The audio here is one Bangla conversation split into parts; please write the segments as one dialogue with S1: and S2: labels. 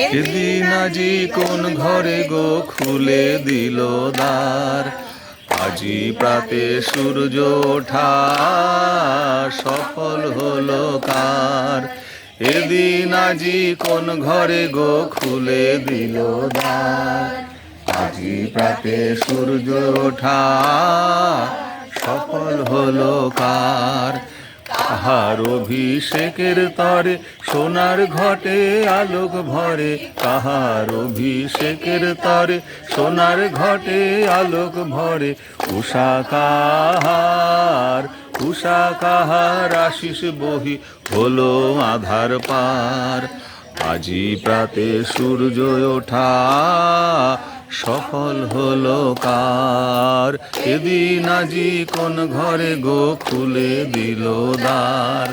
S1: এদিন আজি কোন ঘরে গো খুলে দিল দ্বার, আজি প্রাতে সূর্য ওঠা সফল হলো কার। এদিন আজি কোন ঘরে গো খুলে দিল দ্বার, আজি প্রাতে সূর্য ওঠা সফল হলো কার। কাহার অভিষেকের তরে সোনার ঘটে আলোক ভরে, কাহার অভিষেকের তরে সোনার ঘটে আলোক ভরে। উষা কাহার আশিস বহি হলো আধার পার, আজি প্রাতে সূর্য ওঠা সফল হলো কার। এদিন আজি কোন ঘরে গো খুলে দিল দ্বার,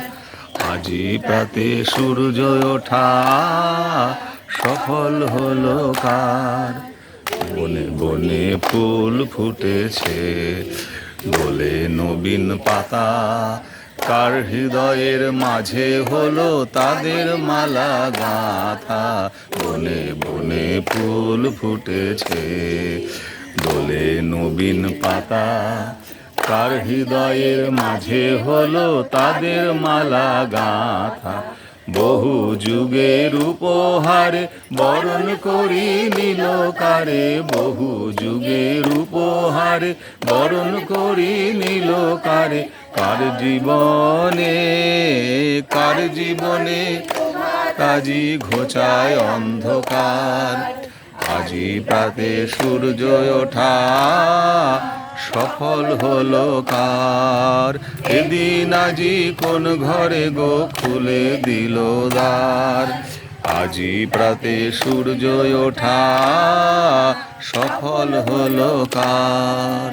S1: আজি প্রাতে সূর্য ওঠা সফল হলো কার। বনে বনে ফুল ফুটেছে দোলে নবীন পাতা, কার হৃদয়ের মাঝে হলো তাদের মালা গাঁথা। বনে বনে ফুল ফুটেছে দোলে নবীন পাতা, কার হৃদয়ের মাঝে হলো তাদের মালা গাঁথা। বহু যুগের উপহারে বরণ করি নিল কারে, বহু যুগের উপহারে বরণ করি নিল কারে। কার জীবনে কাজী ঘোচায় অন্ধকার, আজি প্রাতে সূর্য ওঠা সফল হলো কার। এদিন আজি কোন ঘরে গো খুলে দিল দ্বার, আজি প্রাতে সূর্য ওঠা সফল হলো কার।